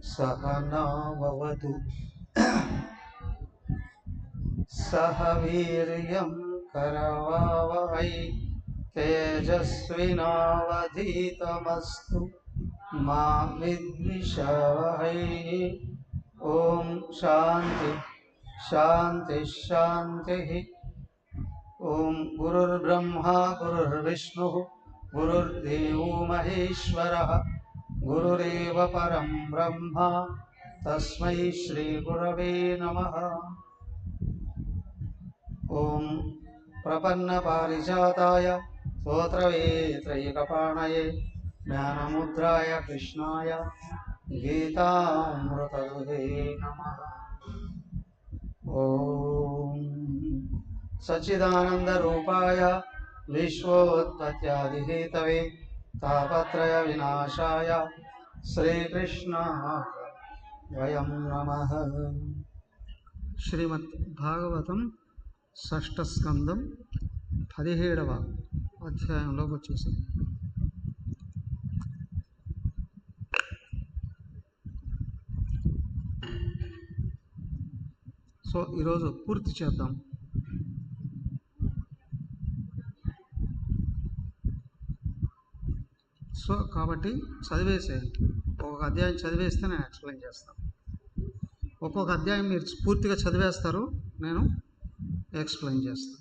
सहना भवतु सह वीर्यं करवावहै तेजस्विनावधीतमस्तु मा विद्विषावहै। ओम शांति शांति शांति। ओम गुरुर्ब्रह्मा गुरुर्विष्णु गुरुर्देवो महेश्वरः गुरुरेव परं ब्रह्म तस्मै श्री गुरवे नमः। ओम प्रपन्न पारिजाताय स्तोत्रवेत्रैकपाणये ज्ञानमुद्राय कृष्णाय गीतामृतदुहे नमः। ओम सच्चिदानन्दरूपाय विश्वोत्पत्त्यादिहेतवे तापत्रय विनाशाय श्रीकृष्णाय वयं नमः। శ్రీమద్ భాగవతం షష్ఠ స్కందం 17వ అధ్యాయంలోకి వచ్చేసాం. సో ఈరోజు పూర్తి చేద్దాం. సో కాబట్టి చదివేసేయండి. ఒక్కొక్క అధ్యాయం చదివేస్తే నేను ఎక్స్ప్లెయిన్ చేస్తాను. ఒక్కొక్క అధ్యాయం మీరు పూర్తిగా చదివేస్తారు, నేను ఎక్స్ప్లెయిన్ చేస్తాను.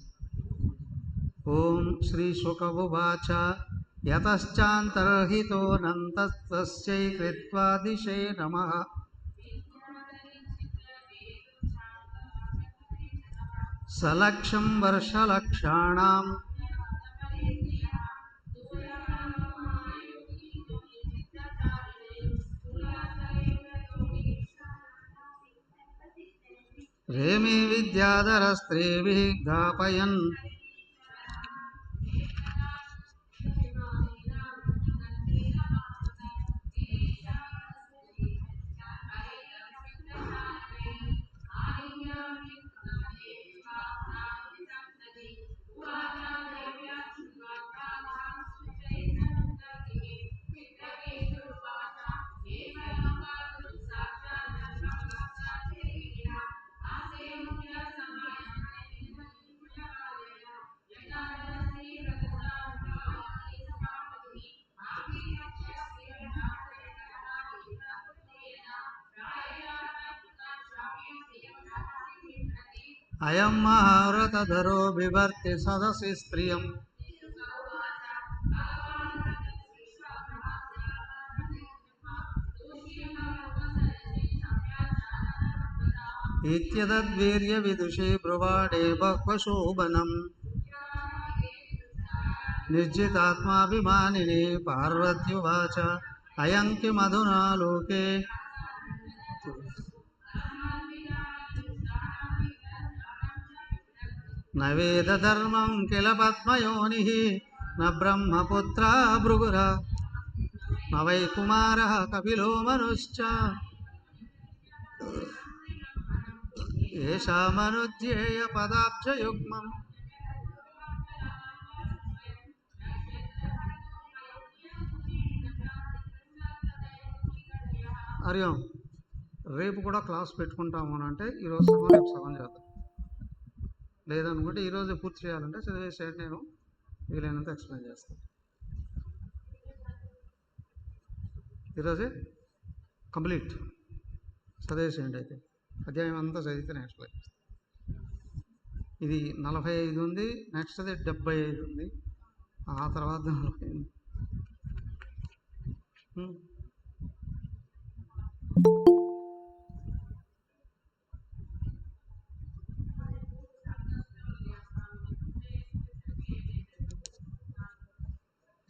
ఓం శ్రీ శుకవువాచ యతశ్చాంతర్హితో నంతస్తస్యై కృత్వాదిశే నమః. సలక్షం వర్షలక్షాణాం రేమే విద్యాధరస్త్రీభిః గాపయన్ అయం మహావ్రతధరో బిభర్తి సదసి స్త్రియం ఇత్యదద్వీర్య విదుషే బ్రువాడే బహ్వశోభనం. నిర్జితాత్మాభిమానిని పార్వత్యువాచ అయం కిమధునా లోకే న వేద ధర్మం కిల పద్మయోనిః న బ్రహ్మపుత్రా భృగుర న వై కుమారః కపిలో మనుశ్చ ఏషామనుధ్యేయ పదాబ్జయుగ్మం. హరి ఓం. రేపు కూడా క్లాస్ పెట్టుకుంటాము అని అంటే ఈరోజు సగం రేపు సగం చేద్దాం. లేదనుకుంటే ఈరోజు పూర్తి చేయాలంటే చదివేసేయండి, నేను వీలైనంత ఎక్స్ప్లెయిన్ చేస్తాను. ఈరోజే కంప్లీట్ చదివేసేయండి. అయితే అధ్యాయం అంతా చదివితే నేను ఎక్స్ప్లెయిన్ చేస్తాను. ఇది 45 ఉంది, నెక్స్ట్ది 75 ఉంది, ఆ తర్వాత 45.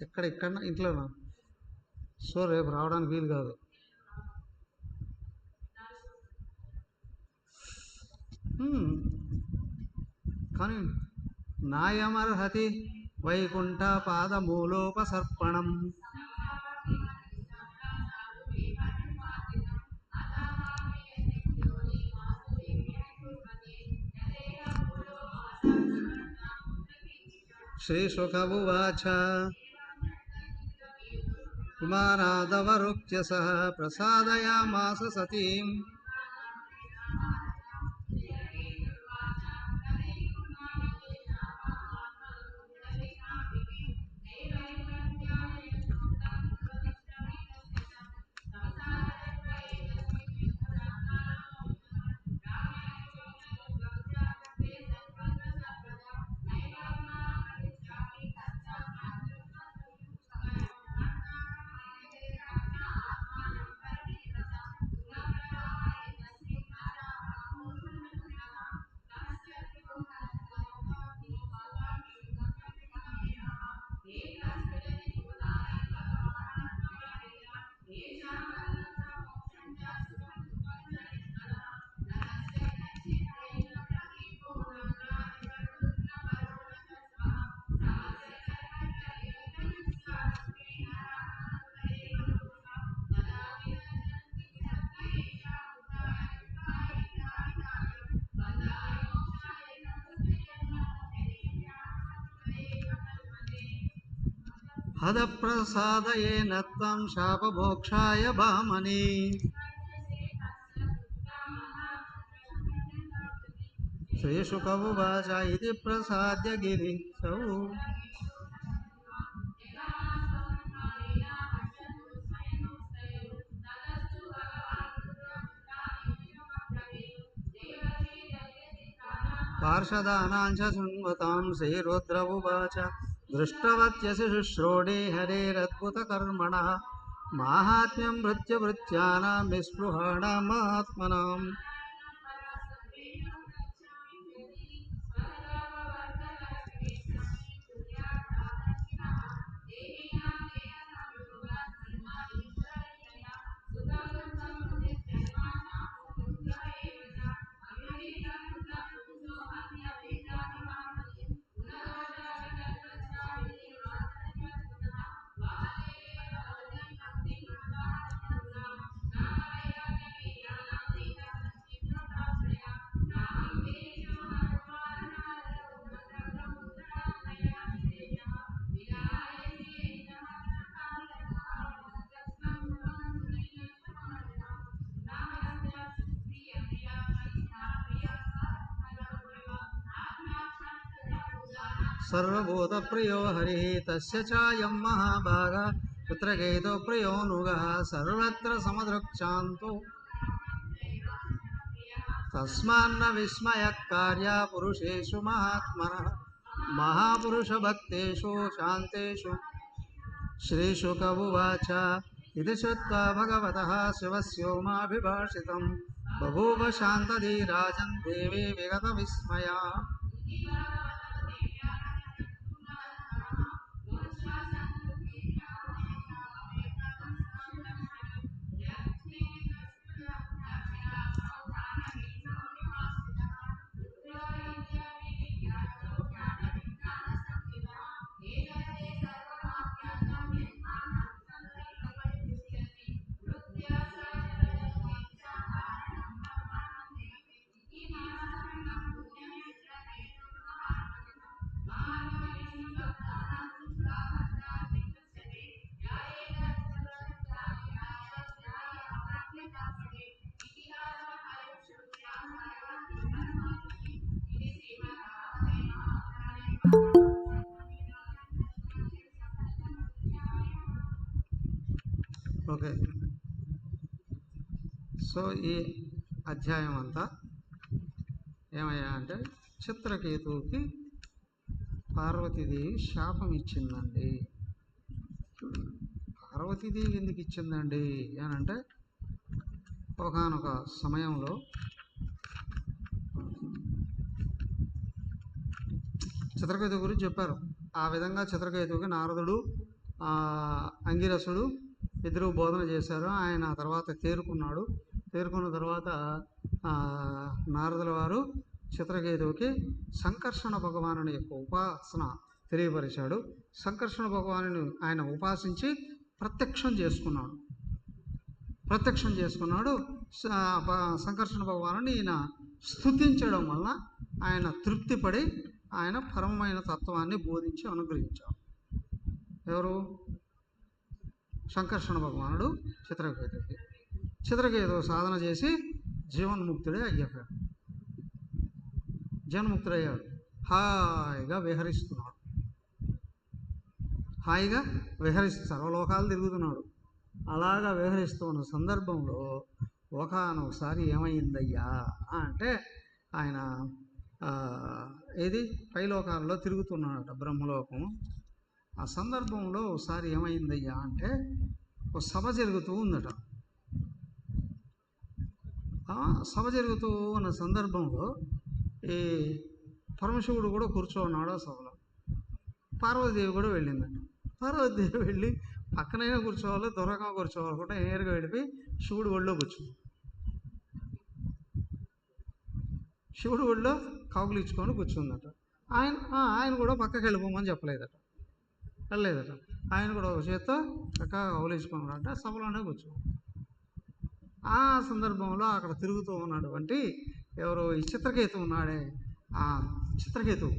ఇక్కడ ఇంట్లోనా? సో రేపు రావడానికి వీలు కాదు. కానీ నాయమర్హతి వైకుంఠ పాదమూలోపసర్పణం. శ్రీశుక ఉవాచ విమానాదవరుక్త్య సహ ప్రసాదయామాస సతీం. హదప్రసాదయేన త్వం శాపమోక్షాయ భామని. శ్రీశుక ఉవాచ ఇది ప్రసాద్య గిరీశౌ. పార్షదానాంచ శృణ్వతాం శ్రీరుద్ర ఉవాచ దృష్టవత్యసి శుశ్రోడే హరేరద్భుతకర్మణః మాహాత్మ్యం భృత్యభృత్యానాం నిస్పృహాణాం మహాత్మనాం. సర్వభూతప్రియో హరిః తస్య చాయం మహాభాగः పుత్రకేతో ప్రియోనుగः సర్వత్ర సమదృక్శాంతో తస్మాన్న విస్మయః కార్య పురుషేషు మహాత్మనః మహాపురుషభక్తేషు శాంతేషు. శ్రీశుక ఉవాచ ఇది శ్రుత్వా భగవతః శివస్యోమాభిభాషితం బభూవ శాంతధీరాజన్ దేవీ విగత విస్మయా. ఓకే, సో ఈ అధ్యాయం అంతా ఏమయ్యా అంటే చిత్రకేతువుకి పార్వతీదేవి శాపం ఇచ్చిందండి. పార్వతీదేవి ఎందుకు ఇచ్చిందండి అని అంటే ఒకానొక సమయంలో చిత్రకేతువు గురించి చెప్పారు. ఆ విధంగా చిత్రకేతువుకి నారదుడు అంగిరసుడు ఇద్దరు బోధన చేశారు. ఆయన తర్వాత తేరుకున్నాడు. తేరుకున్న తర్వాత నారదుల వారు చిత్రకేతువుకి సంకర్షణ భగవానుని యొక్క ఉపాసన తెలియపరిచాడు. సంకర్షణ భగవానుని ఆయన ఉపాసించి ప్రత్యక్షం చేసుకున్నాడు. సంకర్షణ భగవానుని ఈయన స్తుతించడం వలన ఆయన తృప్తిపడి ఆయన పరమమైన తత్వాన్ని బోధించి అనుగ్రహించాడు. ఎవరు? సంకర్షణ భగవానుడు చిత్రకేతువు సాధన చేసి జీవన్ముక్తుడయ్యాడు. హాయిగా విహరిస్తూ సర్వలోకాలు తిరుగుతున్నాడు. అలాగా విహరిస్తూ ఉన్న సందర్భంలో ఒకసారి ఏమైందయ్యా అంటే ఆయన పైలోకాలలో తిరుగుతున్నాడట, బ్రహ్మలోకం. ఆ సందర్భంలో ఒకసారి ఏమైందయ్యా అంటే ఒక సభ జరుగుతూ ఉందట. సభ జరుగుతూ ఉన్న సందర్భంలో ఈ పరమశివుడు కూడా కూర్చోన్నాడు ఆ సభలో. పార్వతీదేవి కూడా వెళ్ళిందట. పార్వతీదేవి వెళ్ళి పక్కనైనా కూర్చోవాలి, దూరంగా కూర్చోవాలి కూడా నేరుగా వెళ్ళిపోయి శివుడు ఒళ్ళో కూర్చుంది. శివుడు ఒళ్ళో కాకులు ఇచ్చుకొని కూర్చుందట. ఆయన కూడా పక్కకి వెళ్ళిపోమని వెళ్ళలేదట. ఆయన కూడా ఒక చేత్తో చక్కగా కౌలించుకున్నాడంట, సభలోనే కూర్చున్నాడు. ఆ సందర్భంలో అక్కడ తిరుగుతూ ఉన్నటువంటి ఎవరు ఈ చిత్రకేతువు ఉన్నాడే, ఆ చిత్రకేతువు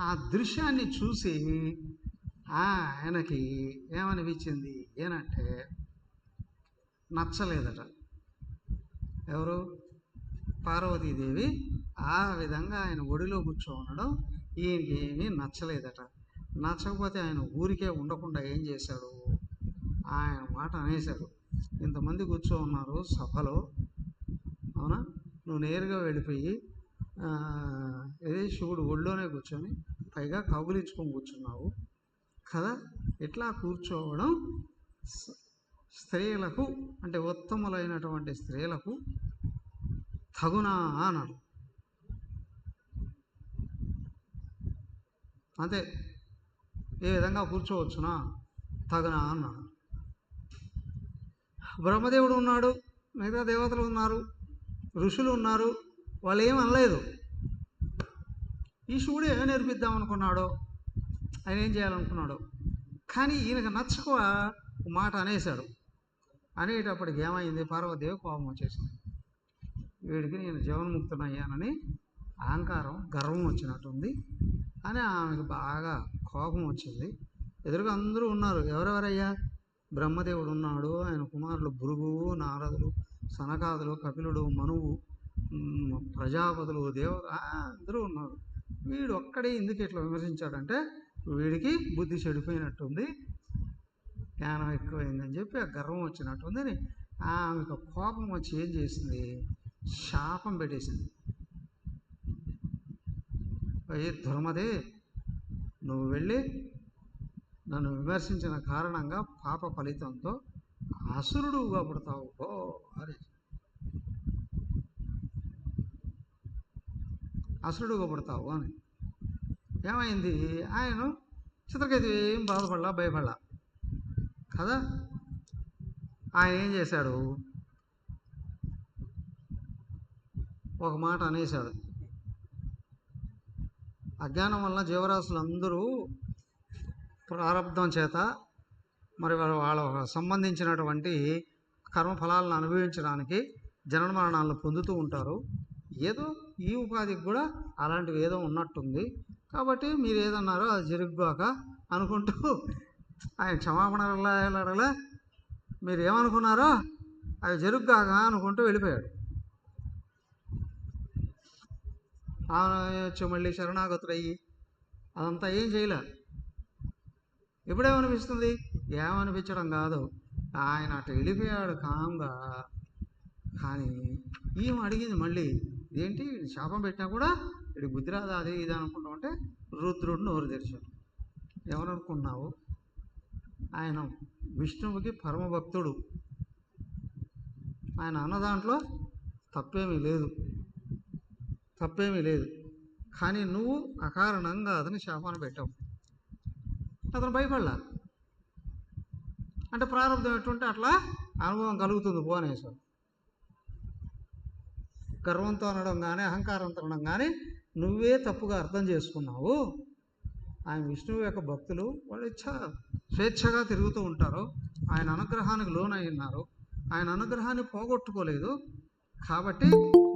ఆ దృశ్యాన్ని చూసి ఆయనకి ఏమనిపించింది ఏనంటే నచ్చలేదట. ఎవరు? పార్వతీదేవి ఆ విధంగా ఆయన ఒడిలో ఉండడం ఈయనకి ఏమీ నచ్చలేదట. నచ్చకపోతే ఆయన ఊరికే ఉండకుండా ఏం చేశాడు, ఆయన మాట అనేశాడు. ఇంతమంది ఉన్నారు సభలో, అవునా, నువ్వు నేరుగా వెళ్ళిపోయి శివుడు ఒళ్ళోనే కూర్చొని పైగా కౌగిలించుకొని కూర్చున్నావు కదా, ఇట్లా కూర్చోవడం స్త్రీలకు అంటే ఉత్తములైనటువంటి స్త్రీలకు తగునా అన్నాడు. అంతే, ఏ విధంగా కూర్చోవచ్చునా, తగునా అన్నాడు. బ్రహ్మదేవుడు ఉన్నాడు, మిగతా దేవతలు ఉన్నారు, ఋషులు ఉన్నారు, వాళ్ళు ఏం అనలేదు. ఈ శివుడు ఏం నేర్పిద్దాం అనుకున్నాడో, ఆయన ఏం చేయాలనుకున్నాడు, కానీ ఈయనకు నచ్చక మాట అనేశాడు. అనేటప్పటికి ఏమైంది, పార్వతీదేవి కోపం వచ్చేసింది. వీడికి నేను జీవన్ముక్తునయ్యానని అహంకారం, గర్వం వచ్చినట్టుంది అని ఆమెకు బాగా కోపం వచ్చింది. ఎదురుగా అందరూ ఉన్నారు. ఎవరెవరయ్యా? బ్రహ్మదేవుడు ఉన్నాడు, ఆయన కుమారులు భృగు, నారదులు, సనకాదులు, కపిలుడు, మనువు, ప్రజాపతులు, అందరూ ఉన్నారు. వీడు ఒక్కడే ఎందుకు ఇట్లా విమర్శించాడంటే వీడికి బుద్ధి చెడిపోయినట్టుంది, జ్ఞానం ఎక్కువైందని చెప్పి ఆ గర్వం వచ్చినట్టుందని ఆమెకు కోపం వచ్చి ఏం చేసింది, శాపం పెట్టేసింది. దుర్మదే, నువ్వు వెళ్ళి నన్ను విమర్శించిన కారణంగా పాప ఫలితంతో అసురుడుగా పుడతావు అని. అసురుడుగా పుడతావు అని ఏమైంది, ఆయన చిత్రకేతు ఏం బాధపడలా, భయపడలా కదా. ఆయన ఏం చేశాడు, ఒక మాట అనేశాడు. అజ్ఞానం వల్ల జీవరాశులందరూ ప్రారంధం చేత మరి వాళ్ళ సంబంధించినటువంటి కర్మఫలాలను అనుభవించడానికి జనన మరణాలను పొందుతూ ఉంటారు. ఏదో ఈ ఉపాధికి కూడా అలాంటివి ఏదో ఉన్నట్టుంది, కాబట్టి మీరు ఏదన్నారో అది జరుగుగాక అనుకుంటూ ఆయన క్షమాపణ అడగలే, మీరు ఏమనుకున్నారో అది జరుగుగాక అనుకుంటూ వెళ్ళిపోయాడు. వచ్చి మళ్ళీ శరణాగతుడయ్యి అదంతా ఏం చేయలే. ఎప్పుడేమనిపిస్తుంది, ఏమనిపించడం కాదు, ఆయన అటు వెళ్ళిపోయాడు కామ్గా. కానీ ఈమె అడిగింది మళ్ళీ, ఏంటి శాపం పెట్టినా కూడా ఇది బుద్ధి రాదా, అది ఇది అనుకుంటా ఉంటే రుద్రుడు నోరు తెరిచాడు. ఎవరనుకున్నావు, ఆయన విష్ణువుకి పరమభక్తుడు, ఆయన అన్న దాంట్లో తప్పేమీ లేదు, కానీ నువ్వు అకారణంగా అతని శాపాన్ని పెట్టావు. అతను భయపడలా, అంటే ప్రారంభం ఎట్టుంటే అట్లా అనుభవం కలుగుతుంది భువనేశ్వర్. గర్వంతో అనడం కానీ అహంకారంతో అనడం కానీ నువ్వే తప్పుగా అర్థం చేసుకున్నావు. ఆయన విష్ణువు యొక్క భక్తులు, వాళ్ళు స్వేచ్ఛగా తిరుగుతూ ఉంటారు, ఆయన అనుగ్రహానికి లోనై ఉన్నారు, ఆయన అనుగ్రహాన్ని పోగొట్టుకోలేదు. కాబట్టి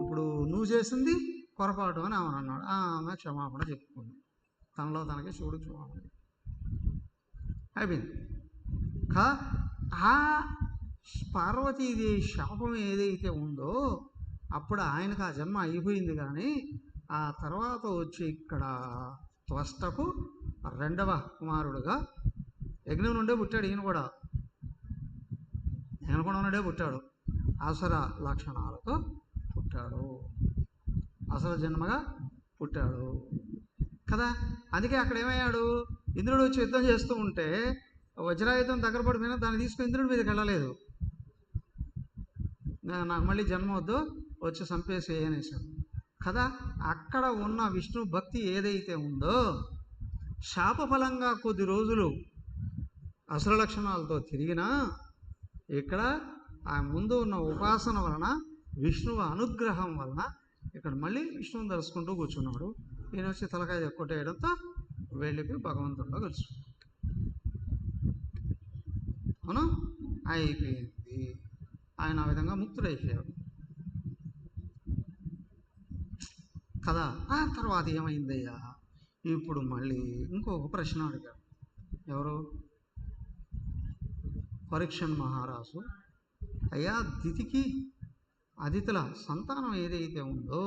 ఇప్పుడు నువ్వు చేసింది పొరపాటు అని ఆమె అన్నాడు. ఆమె క్షమాపణ చెప్పుకుంది, తనలో తనకి శివుడు క్షమాపణ అయిపోయింది. ఆ పార్వతీదేవి శాపం ఏదైతే ఉందో అప్పుడు ఆయనకు ఆ జన్మ అయిపోయింది. కానీ ఆ తర్వాత వచ్చి ఇక్కడ త్వష్టకు రెండవ కుమారుడుగా యజ్ఞం నుండే పుట్టాడు. ఈయన కూడా నుండే పుట్టాడు, అసుర లక్షణాలతో పుట్టాడు, అసుర జన్మగా పుట్టాడు కదా. అందుకే అక్కడ ఏమయ్యాడు, ఇంద్రుడు వచ్చి యుద్ధం చేస్తూ ఉంటే వజ్రాయుధం దగ్గర పడిపోయినా దాన్ని తీసుకుని ఇంద్రుడి మీదకి వెళ్ళలేదు. నాకు మళ్ళీ జన్మ వద్దు, వచ్చి చంపేసి అనేసాడు కదా. అక్కడ ఉన్న విష్ణు భక్తి ఏదైతే ఉందో శాపఫలంగా కొద్ది రోజులు అసుర లక్షణాలతో తిరిగినా ఇక్కడ ఆ ముందు ఉన్న ఉపాసన వలన విష్ణువు అనుగ్రహం వలన ఇక్కడ మళ్ళీ విష్ణువుని తలుసుకుంటూ కూర్చున్నాడు. ఈయన వచ్చి తలకాయ కొట్టేయడంతో వెళ్ళిపోయి భగవంతుడిలో కలిసి అవును అయిపోయింది. ఆయన ఆ విధంగా ముక్తుడైపోయాడు కదా. ఆ తర్వాత ఏమైందయ్యా, ఇప్పుడు మళ్ళీ ఇంకొక ప్రశ్న అడిగాడు. ఎవరు? పరీక్షన్ మహారాజు. అయ్యా, దితికి అదితుల సంతానం ఏదైతే ఉందో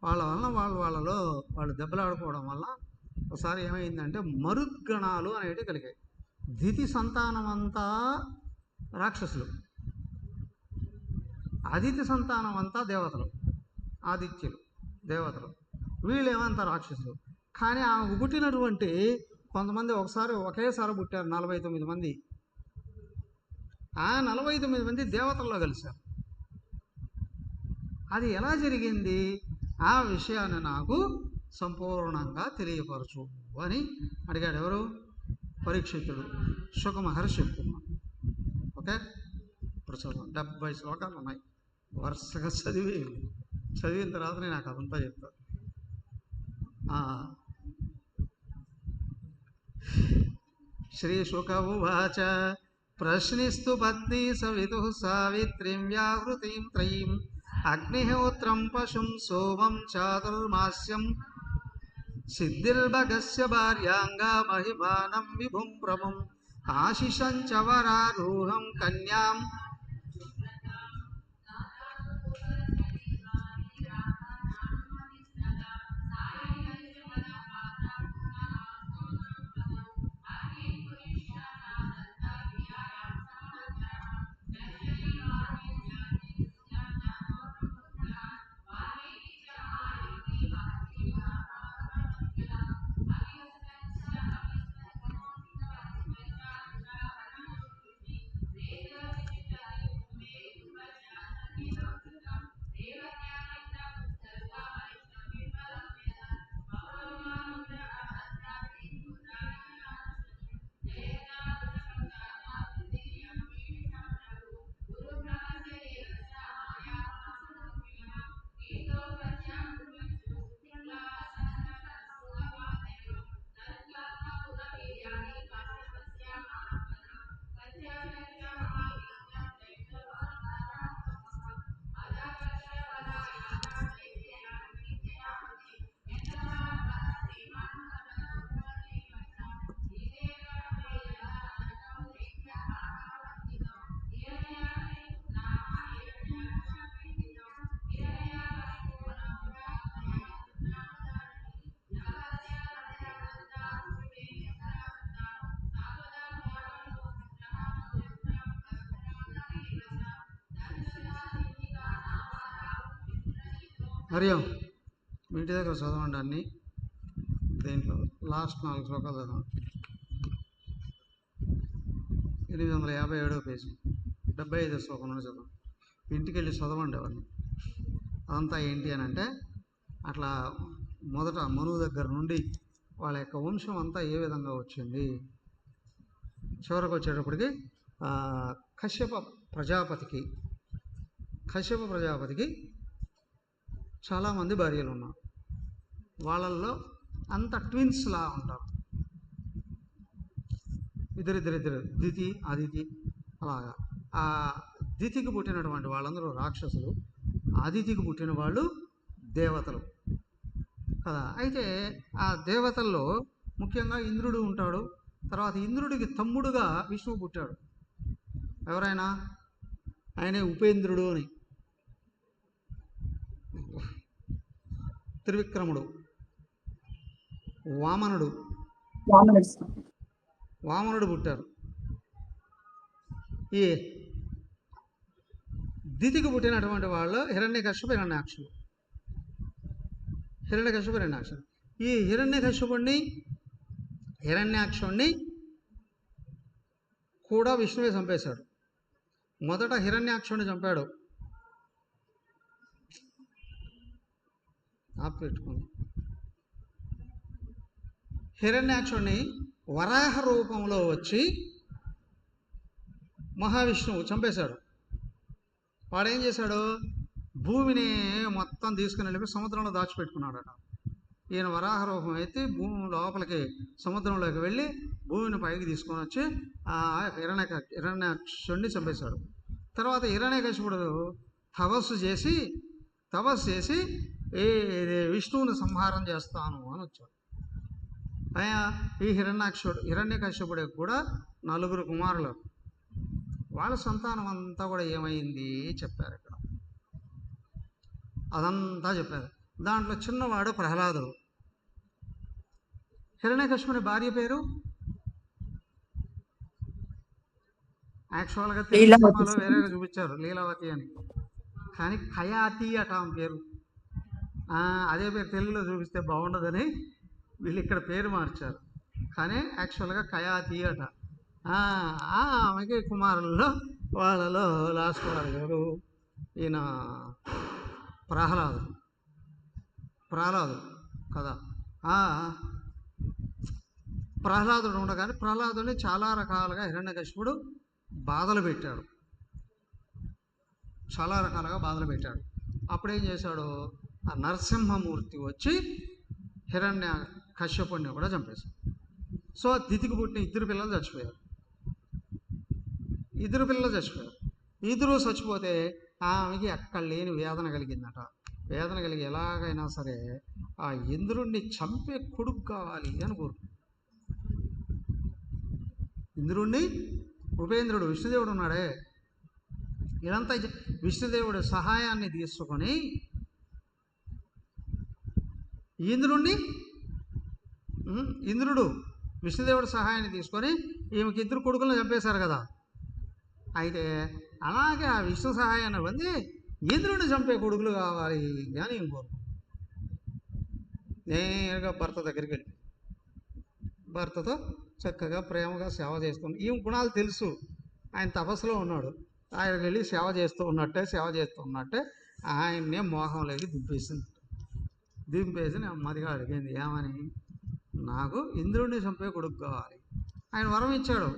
వాళ్ళ వలన వాళ్ళు దెబ్బలాడుకోవడం వల్ల ఒకసారి ఏమైందంటే మరుద్గణాలు అనేవి కలిగాయి. దితి సంతానం అంతా రాక్షసులు, అదితి సంతానం అంతా దేవతలు, ఆదిత్యులు దేవతలు, వీళ్ళేమంతా రాక్షసులు. కానీ ఆమెకు పుట్టినటువంటి కొంతమంది ఒకేసారి పుట్టారు, 49 మంది. ఆ 49 మంది దేవతల్లో కలిశారు. అది ఎలా జరిగింది, ఆ విషయాన్ని నాకు సంపూర్ణంగా తెలియపరచు అని అడిగాడు. ఎవరు? పరీక్షితుడు. శుక మహర్షి చెప్తున్నాను. ఓకే, ఇప్పుడు చదువు 70 శ్లోకాలు ఉన్నాయి, వరుసగా చదివిన తర్వాత నేను నాకు అదంతా చెప్తాను. శ్రీ శుక ఉవాచ ప్రశ్నిస్తు పత్ని సవితు సావిత్రీం వ్యాహృతిం త్రయీం అగ్నిహోత్రం పశుం సోమం చాతుర్మాస్యం సిద్ధిర్భగస్య భార్యాంగా మహిమానం విభుం ప్రముం ఆశిషం చ వరారూహం కన్యాం హరియం మీ ఇంటి దగ్గర చదవండి అన్నీ. దీంట్లో లాస్ట్ 4 శ్లోకాలు చదవండి. 857వ పేజీ 75వ శ్లోకం నుండి చదవండి. ఇంటికి వెళ్ళి చదవండి అవన్నీ. అదంతా ఏంటి అని అంటే అట్లా మొదట మనువు దగ్గర నుండి వాళ్ళ యొక్క వంశం అంతా ఏ విధంగా వచ్చింది, చివరకు వచ్చేటప్పటికి కశ్యప ప్రజాపతికి చాలామంది భార్యలు ఉన్నారు. వాళ్ళల్లో అంత ట్విన్స్లా ఉంటారు, ఇద్దరిద్దరు, దితి అదితి. అలాగా ఆ దితికి పుట్టినటువంటి వాళ్ళందరూ రాక్షసులు, అదితికి పుట్టిన వాళ్ళు దేవతలు కదా. అయితే ఆ దేవతల్లో ముఖ్యంగా ఇంద్రుడు ఉంటాడు. తర్వాత ఇంద్రుడికి తమ్ముడుగా విష్ణువు పుట్టాడు. ఎవరైనా ఆయనే ఉపేంద్రుడు అని, త్రివిక్రముడు, వామనుడు పుట్టారు. ఈ దితికి పుట్టినటువంటి వాళ్ళు హిరణ్యకశ్యపు, హిరణ్యాక్షుడు. ఈ హిరణ్యాక్షుణ్ణి కూడా విష్ణువే చంపేశాడు. మొదట హిరణ్యాక్షుణ్ణి చంపాడు. పెట్టుకుంది. హిరణ్యాక్షుణ్ణి వరాహ రూపంలో వచ్చి మహావిష్ణువు చంపేశాడు. వాడేం చేశాడు, భూమిని మొత్తం తీసుకుని వెళ్ళి సముద్రంలో దాచిపెట్టుకున్నాడట. ఈయన వరాహ రూపం అయితే భూమి లోపలికి సముద్రంలోకి వెళ్ళి భూమిని పైకి తీసుకొని వచ్చి ఆ హిరణ్యాక్షుణ్ణి చంపేశాడు. తర్వాత హిరణ్యకశిపుడు తపస్సు చేసి విష్ణువుని సంహారం చేస్తాను అని వచ్చాడు. ఈ హిరణ్యకశ్యపుడికి కూడా 4 కుమారులు. వాళ్ళ సంతానం అంతా కూడా ఏమైంది చెప్పారు ఇక్కడ, అదంతా చెప్పారు. దాంట్లో చిన్నవాడు ప్రహ్లాదుడు. హిరణ్యకశ్యపుని భార్య పేరు యాక్చువల్గా తెలుగు సినిమాలో వేరేగా చూపించారు, లీలావతి అని, కానీ ఖయాతి అట ఆమె పేరు. అదే పేరు తెలుగులో చూపిస్తే బాగుండదని వీళ్ళు ఇక్కడ పేరు మార్చారు, కానీ యాక్చువల్గా ఖయాతి అట. ఆమెకి కుమారుల్లో వాళ్ళలో లాస్ట్ వాడు గారు ఈయన ప్రహ్లాదుడు కదా. ప్రహ్లాదుడు ఉండగానే ప్రహ్లాదుని చాలా రకాలుగా హిరణ్యకశిపుడు బాధలు పెట్టాడు. అప్పుడేం చేశాడు, ఆ నరసింహమూర్తి వచ్చి హిరణ్యకశ్యపుడిని కూడా చంపేశాడు. సో దితికి పుట్టిన ఇద్దరు పిల్లలు చచ్చిపోయారు. ఇద్దరు చచ్చిపోతే ఆమెకి ఎక్కడ లేని వేదన కలిగిందట. వేదన కలిగి ఎలాగైనా సరే ఆ ఇంద్రుణ్ణి చంపే కొడుకు కావాలి అని కోరుకుంది. ఇంద్రుణ్ణి ఉపేంద్రుడు విష్ణుదేవుడు ఉన్నాడే, ఇదంతా విష్ణుదేవుడు సహాయాన్ని తీసుకొని ఇంద్రుడు విష్ణుదేవుడు సహాయాన్ని తీసుకొని ఈమెకి 2 కొడుకులను చంపేశారు కదా. అయితే అలాగే ఆ విష్ణు సహాయాన్ని పొంది ఇంద్రుడిని చంపే కొడుకులు కావాలి అని ఇంకోరు నేరుగా భర్త దగ్గరికి వెళ్ళి భర్తతో చక్కగా ప్రేమగా సేవ చేస్తుంది. ఈ గుణాలు తెలుసు, ఆయన తపస్సులో ఉన్నాడు. ఆయనకి వెళ్ళి సేవ చేస్తూ ఉన్నట్టే ఆయన్నే మోహంలోకి దింపేసి నెమ్మదిగా అడిగింది, ఏమని, నాకు ఇంద్రుడిని చంపే కొడుకు కావాలి. ఆయన వరం ఇచ్చాడు,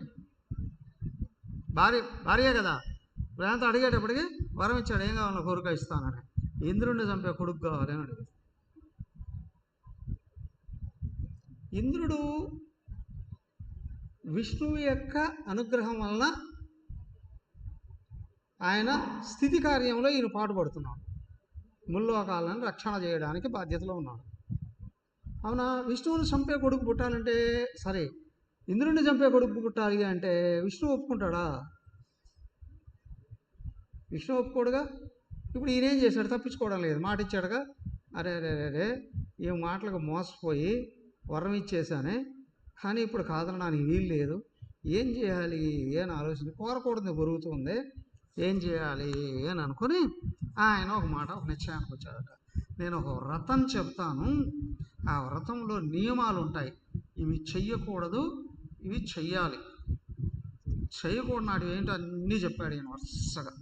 భార్య కదా, వేంత అడిగేటప్పటికి వరం ఇచ్చాడు, ఏం కావాలో కోరిక ఇస్తానని. ఇంద్రుడిని చంపే కొడుకు కావాలి అని అడిగాడు. ఇంద్రుడు విష్ణువు యొక్క అనుగ్రహం వలన ఆయన స్థితి కార్యంలో ఈయన పాటుపడుతున్నాడు. ముల్లోకాలను రక్షణ చేయడానికి బాధ్యతలో ఉన్నాడు. అవునా, విష్ణువుని చంపే కొడుకు పుట్టాలంటే సరే, ఇంద్రుడిని చంపే కొడుకు పుట్టాలి అంటే విష్ణువు ఒప్పుకుంటాడా? విష్ణు ఒప్పుకోడుగా. ఇప్పుడు ఈయనేం చేశాడు, తప్పించుకోవడం లేదు, మాట ఇచ్చాడుగా. అరే ఈ మాటలకు మోసపోయి వరం ఇచ్చేసానే, కానీ ఇప్పుడు కాదనడానికి వీలు లేదు, ఏం చేయాలి అని ఆలోచన, కోరకూడదు బొరుగుతుంది, ఏం చేయాలి అని అనుకుని ఆయన ఒక నిశ్చయానికి వచ్చాడట. నేను ఒక వ్రతం చెప్తాను, ఆ వ్రతంలో నియమాలు ఉంటాయి, ఇవి చెయ్యకూడదు, ఇవి చెయ్యాలి, చేయకూడనాటివి ఏంటో అన్నీ చెప్పాడు ఈయన వరుసగా.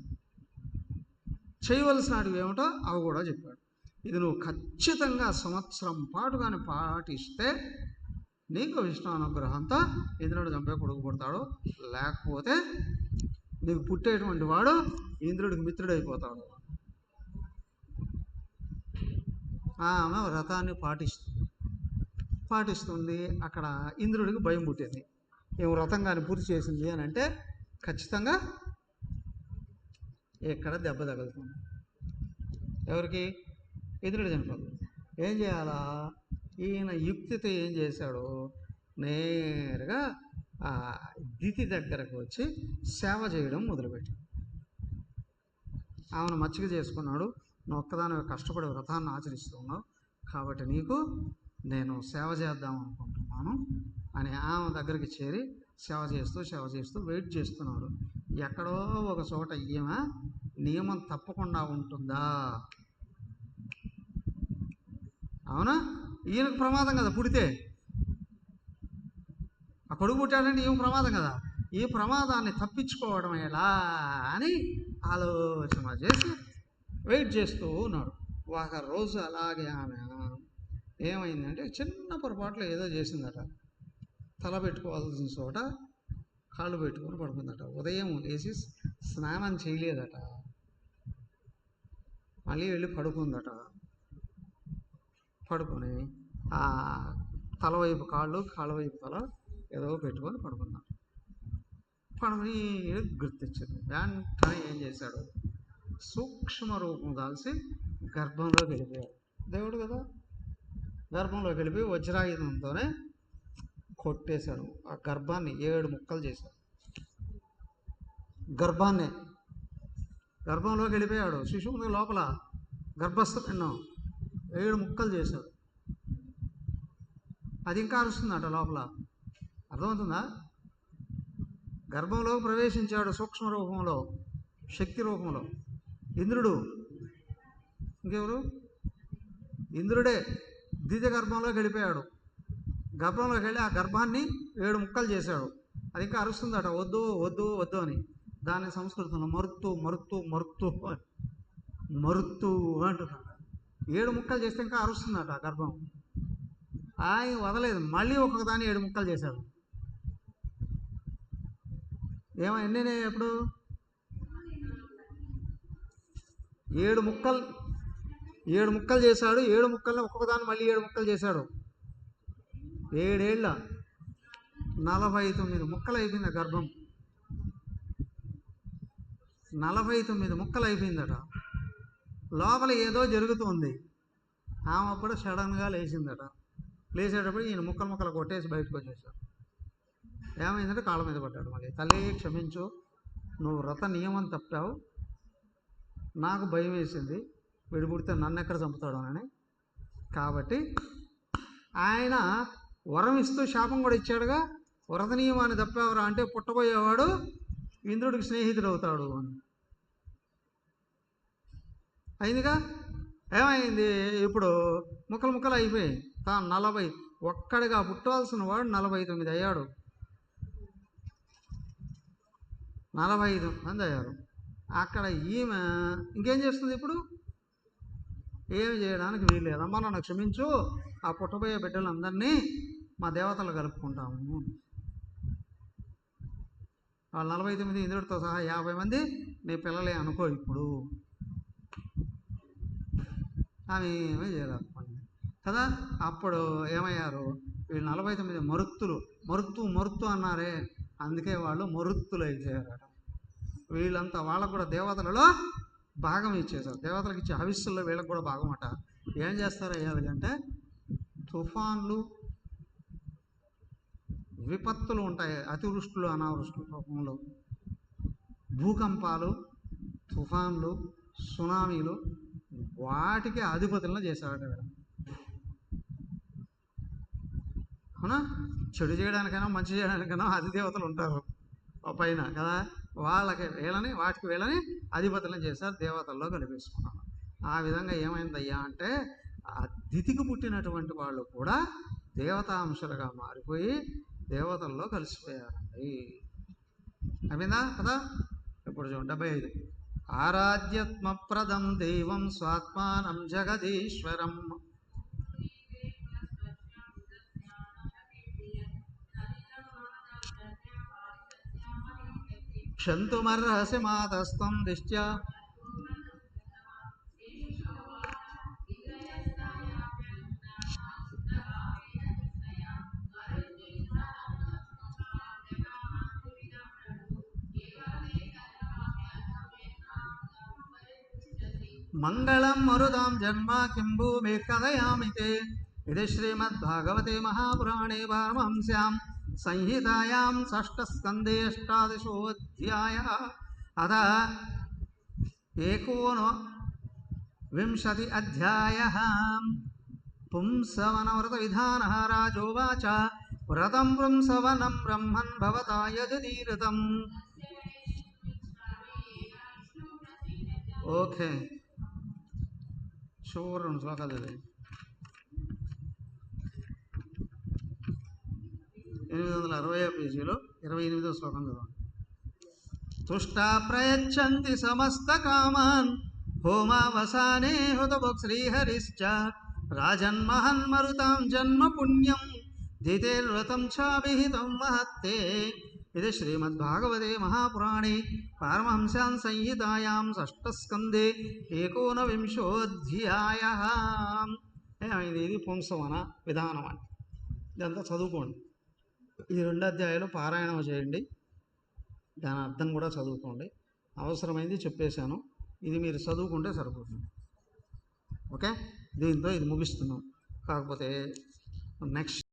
చేయవలసినవి ఏమిటో అవి కూడా చెప్పాడు. ఇది నువ్వు ఖచ్చితంగా 1 సంవత్సరం పాటు కానీ పాటిస్తే నీకు విష్ణు అనుగ్రహంతో ఇంద్రుడు చంపే కొడుకు పుడతాడు, లేకపోతే నీకు పుట్టేటువంటి వాడు ఇంద్రుడికి మిత్రుడైపోతాడు. ఆమె వ్రతాన్ని పాటిస్తుంది. అక్కడ ఇంద్రుడికి భయం పుట్టింది. ఏం వ్రతం కానీ పూర్తి చేసింది అని అంటే ఖచ్చితంగా ఎక్కడ దెబ్బ తగులుతుంది. ఎవరికి? ఇంద్రుడు చనిపోతుంది. ఏం చేయాలా? ఈయన యుక్తితో ఏం చేశాడు? నేరుగా ఆ దితి దగ్గరకు వచ్చి సేవ చేయడం మొదలుపెట్టాడు. ఆమెను మచ్చిక చేసుకున్నాడు. నువ్వు ఒక్కదాని కష్టపడి వ్రతాన్ని ఆచరిస్తున్నావు కాబట్టి నీకు నేను సేవ చేద్దాం అనుకుంటున్నాను అని ఆమె దగ్గరికి చేరి సేవ చేస్తూ వెయిట్ చేస్తున్నాడు. ఎక్కడో ఒక చోట ఈమె నియమం తప్పకుండా ఉంటుందా? అవునా? ఈయనకు ప్రమాదం కదా పుడితే, ఆ కొడుకు పుట్టాడంటే ఈమె ప్రమాదం కదా. ఈ ప్రమాదాన్ని తప్పించుకోవడం ఎలా అని ఆలోచన చేసి వెయిట్ చేస్తూ ఉన్నాడు. ఒక రోజు అలాగే ఆమె ఏమైందంటే చిన్న పొరపాట్లో ఏదో చేసిందట. తల పెట్టుకోవాల్సిన చోట కాళ్ళు పెట్టుకొని పడుకుందట. ఉదయం లేచి స్నానం చేయలేదట, మళ్ళీ వెళ్ళి పడుకుందట. పడుకొని ఆ తల వైపు కాళ్ళు, కాళ్ళ వైపు తల ఏదో పెట్టుకొని పడుకున్నాడు. పడుకుని గుర్తించింది. వెంటనే ఏం చేశాడు? సూక్ష్మ రూపం దాల్చి గర్భంలోకి వెళ్ళిపోయాడు. దేవుడు కదా, గర్భంలోకి వెళ్ళిపోయి వజ్రాయుధంతోనే కొట్టేశాడు. ఆ గర్భాన్ని 7 ముక్కలు చేశాడు. గర్భంలోకి వెళ్ళిపోయాడు. శిశువు లోపల గర్భస్థ పిండం 7 ముక్కలు చేశాడు. అది ఇంకా అరుస్తుందట లోపల. అర్థమవుతుందా? గర్భంలోకి ప్రవేశించాడు సూక్ష్మ రూపంలో, శక్తి రూపంలో. ఇంద్రుడు, ఇంకెవరు? ఇంద్రుడే ద్వితీయ గర్భంలోకి వెళ్ళిపోయాడు. గర్భంలోకి వెళ్ళి ఆ గర్భాన్ని 7 ముక్కలు చేశాడు. అది ఇంకా అరుస్తుందట, వద్దు వద్దు వద్దు అని. దాని సంస్కృతంలో మరుత్తు మరుత్తు మరుత్తు మరుత్తు అంటున్నాడు. 7 ముక్కలు చేస్తే ఇంకా అరుస్తుందట ఆ గర్భం. ఆయన వదలేదు, మళ్ళీ ఒక్కొక్క దాన్ని 7 ముక్కలు చేశాడు. ఎన్ని ఎప్పుడు 7 ముక్కలు చేశాడు. 7 ముక్కల్ని ఒక్కొక్క దాన్ని మళ్ళీ 7 ముక్కలు చేశాడు. 7 ఏళ్ళ 49 ముక్కలు అయిపోయింది. ఆ గర్భం 49 ముక్కలు అయిపోయిందట. లోపల ఏదో జరుగుతుంది. ఆమె అప్పుడు సడన్గా లేచిందట. లేచేటప్పుడు ఈయన ముక్కలు కొట్టేసి బయటకు వచ్చేసాడు. ఏమైందంటే కాళ్ళ మీద పడ్డాడు. మళ్ళీ తల్లి క్షమించు, నువ్వు వ్రత నియమం తప్పావు, నాకు భయం వేసింది వీడు పుడితే నన్ను ఎక్కడ చంపుతాడు అని. కాబట్టి ఆయన వరం ఇస్తూ శాపం కూడా ఇచ్చాడుగా, వ్రత నియమాన్ని తప్పావురా అంటే పుట్టబోయేవాడు ఇంద్రుడికి స్నేహితుడు అవుతాడు అని. అయిందిగా. ఏమైంది? ఇప్పుడు ముక్కలు అయిపోయాయి. తాను 40 ఒక్కడిగా పుట్టాల్సిన వాడు 49 అయ్యాడు. 45 మంది అయ్యారు. అక్కడ ఈమె ఇంకేం చేస్తుంది? ఇప్పుడు ఏమి చేయడానికి వీల్లేదు. అమ్మ నన్ను క్షమించు, ఆ పుట్టబోయే బిడ్డలందరినీ మా దేవతలు కలుపుకుంటాము. వాళ్ళు 49 ఇంద్రుడితో సహా 50 మంది నీ పిల్లలే అనుకో. ఇప్పుడు ఆమె ఏమీ చేయలేకపోయింది కదా. అప్పుడు ఏమయ్యారు? వీళ్ళు 49 మరుత్తు అన్నారే, అందుకే వాళ్ళు మరుత్తులు అయిపోయారట. వీళ్ళంతా వాళ్ళకు కూడా దేవతలలో భాగం ఇచ్చేశారు. దేవతలకు ఇచ్చే హవిస్సుల్లో వీళ్ళకి కూడా భాగం అట. ఏం చేస్తారు అయ్యాలంటే తుఫాన్లు, విపత్తులు ఉంటాయి, అతివృష్టులు అనావృష్టుల రూపంలో, భూకంపాలు, తుఫాన్లు, సునామీలు, వాటికి అధిపతులను చేశారట వీళ్ళ. అవునా? చెడు చేయడానికైనా మంచి చేయడానికైనా అధిదేవతలు ఉంటారు పైన కదా. వాటికి వీళ్ళని అధిపతులను చేశారు, దేవతల్లో కలిపేసుకున్నారు. ఆ విధంగా ఏమైందయ్యా అంటే ఆ దితికి పుట్టినటువంటి వాళ్ళు కూడా దేవతాంశలుగా మారిపోయి దేవతల్లో కలిసిపోయారండి. అయిందా కదా. ఇప్పుడు చూడండి 75. ఆరాధ్యత్మప్రదం దైవం స్వాత్మానం జగదీశ్వరం क्षन्तुमर्हसि मातस्त्वं दिष्ट्या मंगलम मरुदां जन्म किं भूमि कथयामि ते इति श्रीमद्भागवते महापुराणे पारमहंस्यां संहितायां षष्ठस्कन्धे अष्टादशोऽध्यायः अथ एकोनविंशति अध्यायः पुंसवनव्रतविधानः राजोवाच व्रतं पुंसवनं ब्रह्मन् भवता यदुदीरितम् ओके షూర్ రెండు శ్లోకాలు ఇది 860 పేజీలో 28వ శ్లోకం చదవండి. తుష్టా ప్రయచ్చంతి సమస్త కామాన్ హోమావసానే హుతభుక్ శ్రీహరిశ్చ రాజన్మహన్ మరుతాం జన్మ పుణ్యం దితేర్వ్రతం చాభిహితం మహత్తే ఇది శ్రీమద్భాగవతే మహాపురాణే పారమహంస్యాం సంహితాయాం షష్ఠస్కందే ఏకోనవింశోऽధ్యాయः. ఇది పుంసవన విధానం అని ఇదంతా చదువుకోండి. ఈ 2 అధ్యాయాలు పారాయణం చేయండి, దాని అర్థం కూడా చదువుకోండి. అవసరమైంది చెప్పేశాను, ఇది మీరు చదువుకుంటే సరిపోతుంది. ఓకే, దీంతో ఇది ముగిస్తున్నాం. కాకపోతే నెక్స్ట్